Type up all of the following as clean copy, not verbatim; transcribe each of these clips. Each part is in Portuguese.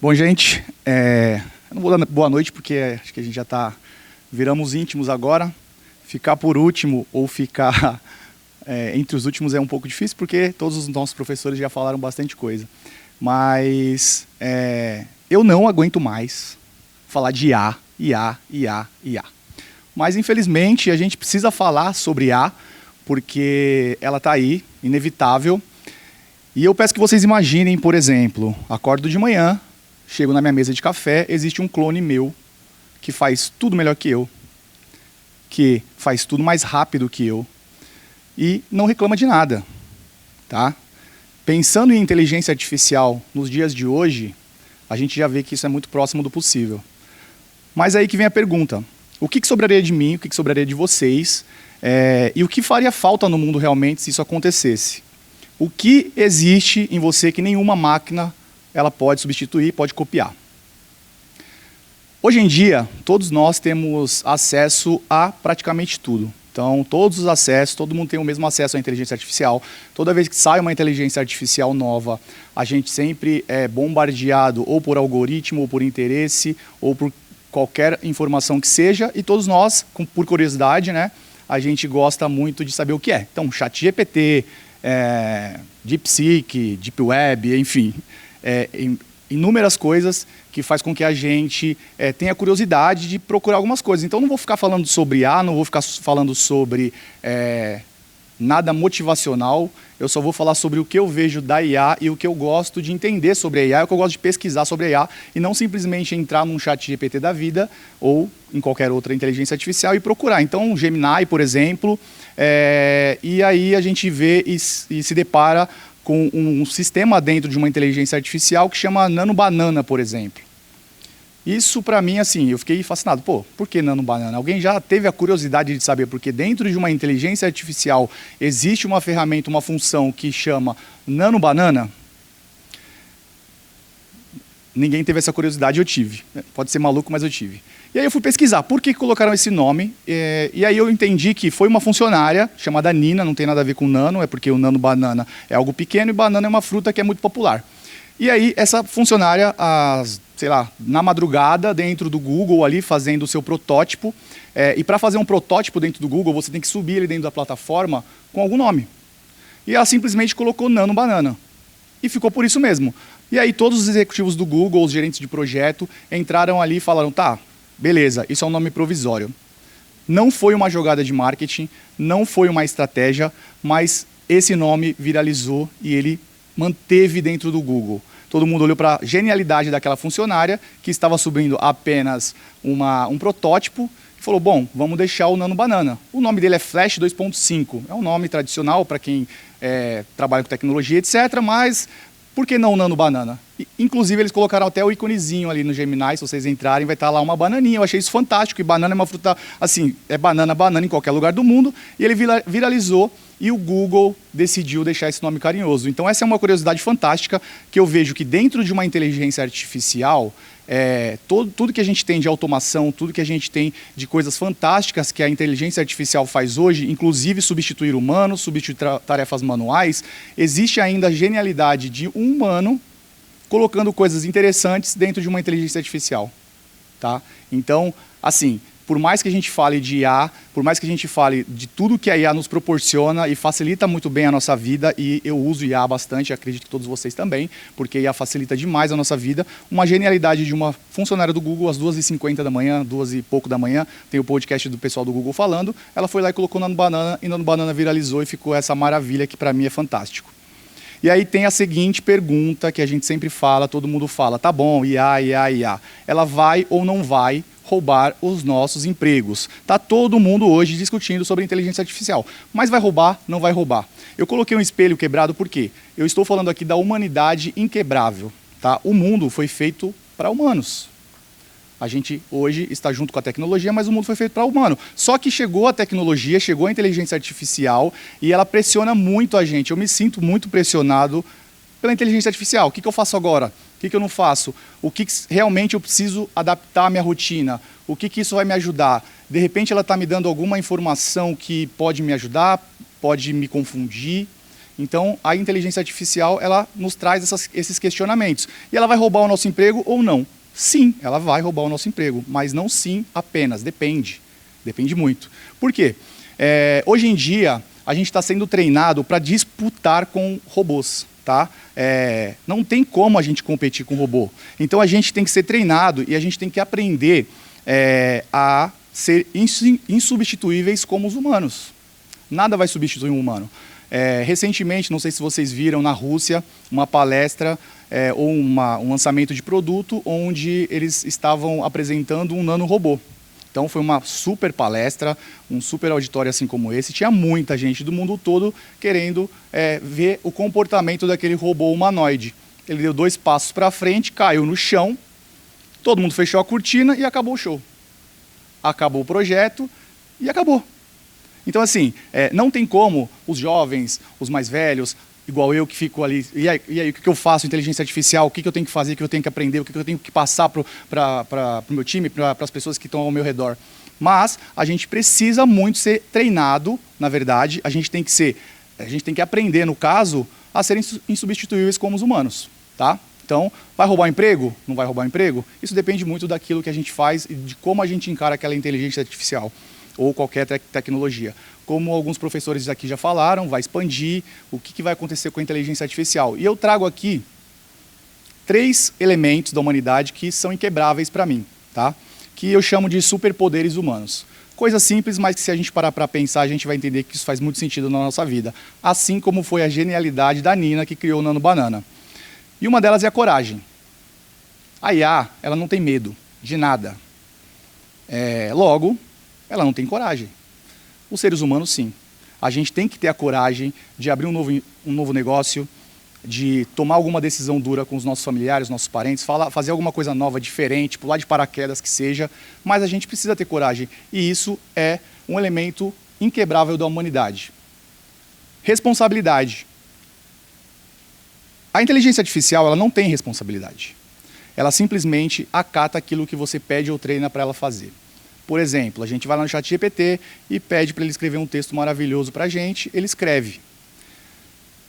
Bom, gente, eu não vou dar boa noite porque acho que a gente já viramos íntimos agora. Ficar por último ou ficar entre os últimos é um pouco difícil porque todos os nossos professores já falaram bastante coisa. Mas eu não aguento mais falar de IA. Mas infelizmente a gente precisa falar sobre IA porque ela está aí, inevitável. E eu peço que vocês imaginem, por exemplo, acordo de manhã, chego na minha mesa de café, existe um clone meu que faz tudo melhor que eu, que faz tudo mais rápido que eu e não reclama de nada, tá? Pensando em inteligência artificial nos dias de hoje, a gente já vê que isso é muito próximo do possível. Mas aí que vem a pergunta, o que sobraria de mim, o que sobraria de vocês e o que faria falta no mundo realmente se isso acontecesse? O que existe em você que nenhuma máquina ela pode substituir, pode copiar? Hoje em dia, todos nós temos acesso a praticamente tudo. Então, todos os acessos, todo mundo tem o mesmo acesso à inteligência artificial. Toda vez que sai uma inteligência artificial nova, a gente sempre é bombardeado ou por algoritmo, ou por interesse, ou por qualquer informação que seja, e todos nós, por curiosidade, né, a gente gosta muito de saber o que é. Então, ChatGPT, DeepSeek, Deep Web, enfim, inúmeras coisas que faz com que a gente tenha curiosidade de procurar algumas coisas. Então, não vou ficar falando sobre IA, não vou ficar falando sobre nada motivacional, eu só vou falar sobre o que eu vejo da IA e o que eu gosto de entender sobre a IA, o que eu gosto de pesquisar sobre a IA, e não simplesmente entrar num chat GPT da vida ou em qualquer outra inteligência artificial e procurar. Então, Gemini, por exemplo, e aí a gente vê e se depara com um sistema dentro de uma inteligência artificial que chama NanoBanana, por exemplo. Isso, para mim, assim, eu fiquei fascinado. Pô, por que NanoBanana? Alguém já teve a curiosidade de saber porque dentro de uma inteligência artificial existe uma ferramenta, uma função que chama NanoBanana? Ninguém teve essa curiosidade, eu tive. Pode ser maluco, mas eu tive. E aí eu fui pesquisar por que colocaram esse nome, e aí eu entendi que foi uma funcionária chamada Nina, não tem nada a ver com nano, é porque o NanoBanana é algo pequeno e banana é uma fruta que é muito popular. E aí essa funcionária, sei lá, na madrugada, dentro do Google ali, fazendo o seu protótipo, e para fazer um protótipo dentro do Google, você tem que subir ele dentro da plataforma com algum nome. E ela simplesmente colocou NanoBanana. E ficou por isso mesmo. E aí todos os executivos do Google, os gerentes de projeto, entraram ali e falaram, tá, beleza, isso é um nome provisório. Não foi uma jogada de marketing, não foi uma estratégia, mas esse nome viralizou e ele manteve dentro do Google. Todo mundo olhou para a genialidade daquela funcionária, que estava subindo apenas um protótipo, e falou, bom, vamos deixar o NanoBanana. O nome dele é Flash 2.5, é um nome tradicional para quem trabalha com tecnologia, etc., mas por que não NanoBanana? Inclusive, eles colocaram até o iconezinho ali no Gemini, se vocês entrarem, vai estar lá uma bananinha. Eu achei isso fantástico, e banana é uma fruta, assim, é banana em qualquer lugar do mundo, e ele viralizou, e o Google decidiu deixar esse nome carinhoso. Então, essa é uma curiosidade fantástica, que eu vejo que dentro de uma inteligência artificial, tudo que a gente tem de automação, tudo que a gente tem de coisas fantásticas que a inteligência artificial faz hoje, inclusive substituir humanos, substituir tarefas manuais, existe ainda a genialidade de um humano colocando coisas interessantes dentro de uma inteligência artificial. Tá? Então, assim, por mais que a gente fale de IA, por mais que a gente fale de tudo que a IA nos proporciona e facilita muito bem a nossa vida, e eu uso IA bastante, acredito que todos vocês também, porque IA facilita demais a nossa vida, uma genialidade de uma funcionária do Google, às 2h50 da manhã, 2 e pouco da manhã, tem o podcast do pessoal do Google falando, ela foi lá e colocou NanoBanana, e NanoBanana viralizou e ficou essa maravilha que para mim é fantástico. E aí tem a seguinte pergunta que a gente sempre fala, todo mundo fala, tá bom, IA. Ela vai ou não vai roubar os nossos empregos? Tá todo mundo hoje discutindo sobre inteligência artificial. Mas vai roubar? Não vai roubar. Eu coloquei um espelho quebrado por quê? Eu estou falando aqui da humanidade inquebrável. Tá? O mundo foi feito para humanos. A gente hoje está junto com a tecnologia, mas o mundo foi feito para o humano. Só que chegou a tecnologia, chegou a inteligência artificial e ela pressiona muito a gente. Eu me sinto muito pressionado pela inteligência artificial. O que eu faço agora? O que eu não faço? O que realmente eu preciso adaptar à minha rotina? O que isso vai me ajudar? De repente ela está me dando alguma informação que pode me ajudar, pode me confundir. Então, a inteligência artificial, ela nos traz esses questionamentos. E ela vai roubar o nosso emprego ou não? Sim, ela vai roubar o nosso emprego, mas não sim apenas, depende. Depende muito. Por quê? Hoje em dia, a gente está sendo treinado para disputar com robôs. Tá? Não tem como a gente competir com robô. Então, a gente tem que ser treinado e a gente tem que aprender a ser insubstituíveis como os humanos. Nada vai substituir um humano. Recentemente, não sei se vocês viram na Rússia, uma palestra ou um lançamento de produto onde eles estavam apresentando um nanorobô. Então foi uma super palestra, um super auditório assim como esse. Tinha muita gente do mundo todo querendo ver o comportamento daquele robô humanoide. Ele deu 2 passos para frente, caiu no chão, todo mundo fechou a cortina e acabou o show. Acabou o projeto e acabou. Então, assim, não tem como os jovens, os mais velhos, igual eu que fico ali, e aí o que eu faço, inteligência artificial, o que eu tenho que fazer, o que eu tenho que aprender, o que eu tenho que passar para o meu time, para as pessoas que estão ao meu redor. Mas a gente precisa muito ser treinado, na verdade, a gente tem que aprender, no caso, a ser insubstituíveis como os humanos, tá? Então, vai roubar o emprego? Não vai roubar o emprego? Isso depende muito daquilo que a gente faz e de como a gente encara aquela inteligência artificial ou qualquer tecnologia. Como alguns professores aqui já falaram, vai expandir, o que vai acontecer com a inteligência artificial. E eu trago aqui 3 elementos da humanidade que são inquebráveis para mim, tá? Que eu chamo de superpoderes humanos. Coisa simples, mas que se a gente parar para pensar, a gente vai entender que isso faz muito sentido na nossa vida. Assim como foi a genialidade da Nina, que criou o Nano Banana. E uma delas é a coragem. A IA, ela não tem medo de nada. Logo, ela não tem coragem. Os seres humanos, sim. A gente tem que ter a coragem de abrir um novo negócio, de tomar alguma decisão dura com os nossos familiares, nossos parentes, fazer alguma coisa nova, diferente, pular de paraquedas que seja, mas a gente precisa ter coragem. E isso é um elemento inquebrável da humanidade. Responsabilidade. A inteligência artificial, ela não tem responsabilidade. Ela simplesmente acata aquilo que você pede ou treina para ela fazer. Por exemplo, a gente vai lá no ChatGPT e pede para ele escrever um texto maravilhoso para a gente, ele escreve.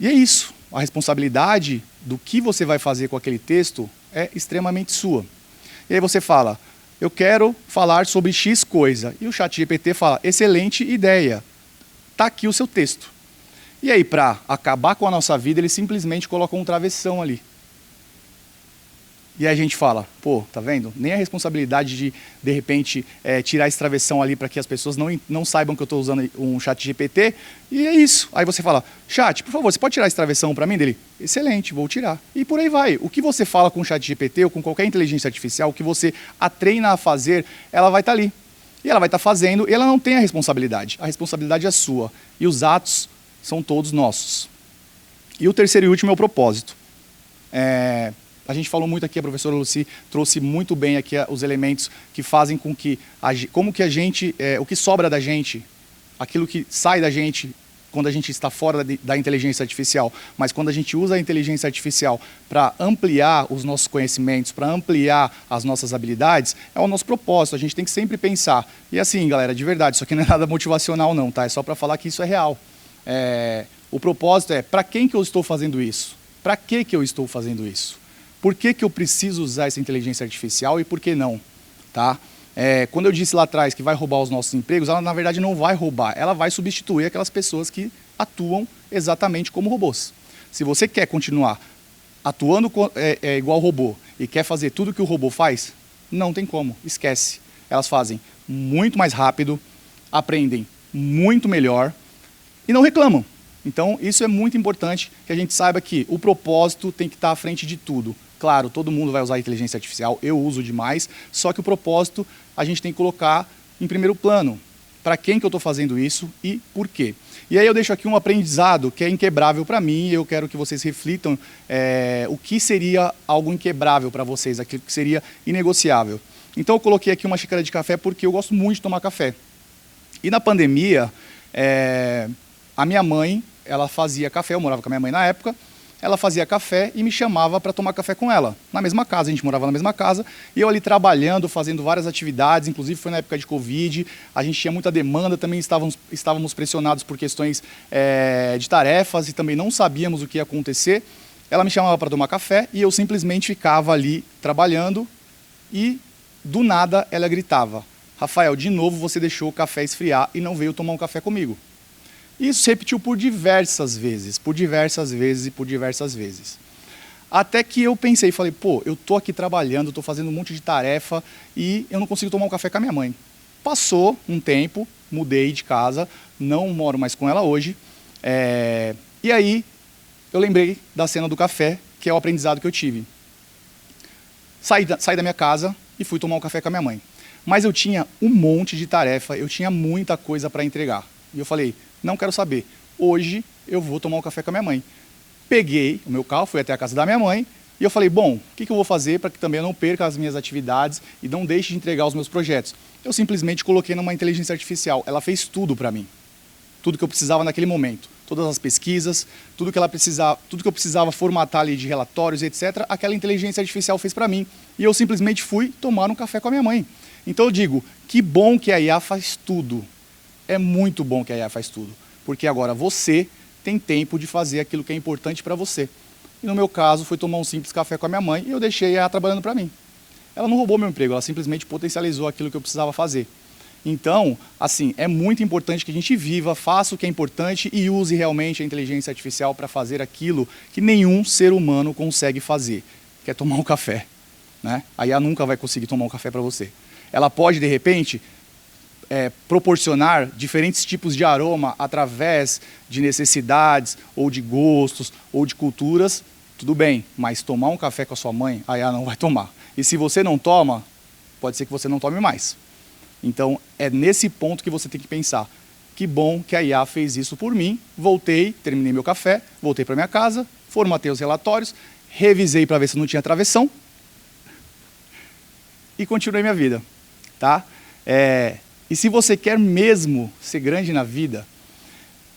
E é isso. A responsabilidade do que você vai fazer com aquele texto é extremamente sua. E aí você fala, eu quero falar sobre X coisa. E o ChatGPT fala, excelente ideia, está aqui o seu texto. E aí, para acabar com a nossa vida, ele simplesmente coloca um travessão ali. E aí a gente fala, pô, tá vendo? Nem a responsabilidade de repente, tirar esse travessão ali para que as pessoas não saibam que eu estou usando um chat GPT, e é isso. Aí você fala, chat, por favor, você pode tirar esse travessão para mim? Dele, excelente, vou tirar. E por aí vai. O que você fala com o chat GPT ou com qualquer inteligência artificial, o que você a treina a fazer, ela vai estar ali. E ela vai estar fazendo, e ela não tem a responsabilidade. A responsabilidade é sua. E os atos são todos nossos. E o terceiro e último é o propósito. A gente falou muito aqui, a professora Lucy trouxe muito bem aqui os elementos que fazem com que, como que a gente, o que sobra da gente, aquilo que sai da gente quando a gente está fora da inteligência artificial, mas quando a gente usa a inteligência artificial para ampliar os nossos conhecimentos, para ampliar as nossas habilidades, é o nosso propósito, a gente tem que sempre pensar. E assim, galera, de verdade, isso aqui não é nada motivacional não, tá? É só para falar que isso é real. O propósito é, para quem que eu estou fazendo isso? Para que eu estou fazendo isso? Por que eu preciso usar essa inteligência artificial e por que não? Tá? Quando eu disse lá atrás que vai roubar os nossos empregos, ela na verdade não vai roubar, ela vai substituir aquelas pessoas que atuam exatamente como robôs. Se você quer continuar atuando igual robô e quer fazer tudo que o robô faz, não tem como, esquece. Elas fazem muito mais rápido, aprendem muito melhor e não reclamam. Então, isso é muito importante que a gente saiba que o propósito tem que estar à frente de tudo. Claro, todo mundo vai usar a inteligência artificial, eu uso demais, só que o propósito a gente tem que colocar em primeiro plano. Para quem que eu estou fazendo isso e por quê? E aí eu deixo aqui um aprendizado que é inquebrável para mim, e eu quero que vocês reflitam o que seria algo inquebrável para vocês, aquilo que seria inegociável. Então eu coloquei aqui uma xícara de café porque eu gosto muito de tomar café. E na pandemia, a minha mãe, ela fazia café, eu morava com a minha mãe na época, ela fazia café e me chamava para tomar café com ela, na mesma casa, a gente morava na mesma casa, e eu ali trabalhando, fazendo várias atividades, inclusive foi na época de Covid, a gente tinha muita demanda, também estávamos pressionados por questões de tarefas e também não sabíamos o que ia acontecer. Ela me chamava para tomar café e eu simplesmente ficava ali trabalhando e do nada ela gritava: Rafael, de novo você deixou o café esfriar e não veio tomar um café comigo. Isso se repetiu por diversas vezes, por diversas vezes e por diversas vezes. Até que eu pensei, falei, pô, eu tô aqui trabalhando, tô fazendo um monte de tarefa e eu não consigo tomar um café com a minha mãe. Passou um tempo, mudei de casa, não moro mais com ela hoje, e aí eu lembrei da cena do café, que é o aprendizado que eu tive. Saí da minha casa e fui tomar um café com a minha mãe. Mas eu tinha um monte de tarefa, eu tinha muita coisa para entregar. E eu falei, não quero saber, hoje eu vou tomar um café com a minha mãe. Peguei o meu carro, fui até a casa da minha mãe, e eu falei, bom, o que eu vou fazer para que também eu não perca as minhas atividades e não deixe de entregar os meus projetos? Eu simplesmente coloquei numa inteligência artificial, ela fez tudo para mim. Tudo que eu precisava naquele momento. Todas as pesquisas, tudo que eu precisava formatar ali de relatórios, etc., aquela inteligência artificial fez para mim. E eu simplesmente fui tomar um café com a minha mãe. Então eu digo, que bom que a IA faz tudo. É muito bom que a IA faz tudo, porque agora você tem tempo de fazer aquilo que é importante para você. E no meu caso, foi tomar um simples café com a minha mãe e eu deixei ela trabalhando para mim. Ela não roubou meu emprego, ela simplesmente potencializou aquilo que eu precisava fazer. Então, assim, é muito importante que a gente viva, faça o que é importante e use realmente a inteligência artificial para fazer aquilo que nenhum ser humano consegue fazer, que é tomar um café, né? A IA nunca vai conseguir tomar um café para você. Ela pode, de repente, proporcionar diferentes tipos de aroma através de necessidades, ou de gostos, ou de culturas, tudo bem, mas tomar um café com a sua mãe, a IA não vai tomar. E se você não toma, pode ser que você não tome mais. Então, é nesse ponto que você tem que pensar. Que bom que a IA fez isso por mim, voltei, terminei meu café, voltei para minha casa, formatei os relatórios, revisei para ver se não tinha travessão e continuei minha vida, tá? E se você quer mesmo ser grande na vida,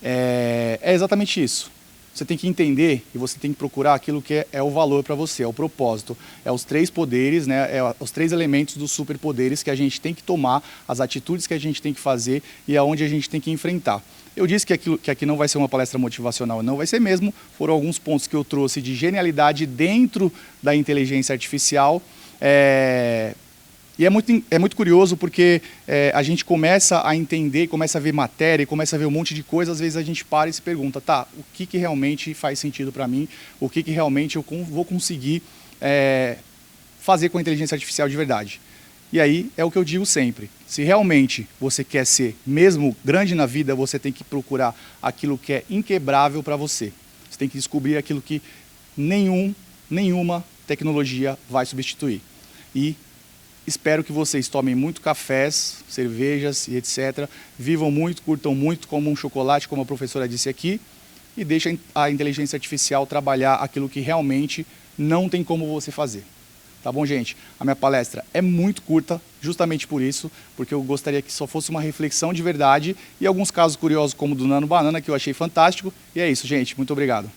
é exatamente isso. Você tem que entender e você tem que procurar aquilo que é o valor para você, é o propósito. É os 3 poderes, né, os 3 elementos dos superpoderes que a gente tem que tomar, as atitudes que a gente tem que fazer e aonde a gente tem que enfrentar. Eu disse que aqui não vai ser uma palestra motivacional, não vai ser mesmo. Foram alguns pontos que eu trouxe de genialidade dentro da inteligência artificial. E é muito curioso porque a gente começa a entender, começa a ver matéria, começa a ver um monte de coisa, às vezes a gente para e se pergunta, tá, o que realmente faz sentido para mim, o que realmente eu vou conseguir fazer com a inteligência artificial de verdade. E aí é o que eu digo sempre, se realmente você quer ser mesmo grande na vida, você tem que procurar aquilo que é inquebrável para você. Você tem que descobrir aquilo que nenhuma tecnologia vai substituir. E espero que vocês tomem muito cafés, cervejas e etc. Vivam muito, curtam muito, como um chocolate, como a professora disse aqui, e deixem a inteligência artificial trabalhar aquilo que realmente não tem como você fazer. Tá bom, gente? A minha palestra é muito curta, justamente por isso, porque eu gostaria que só fosse uma reflexão de verdade e alguns casos curiosos, como o do Nano Banana, que eu achei fantástico. E é isso, gente. Muito obrigado.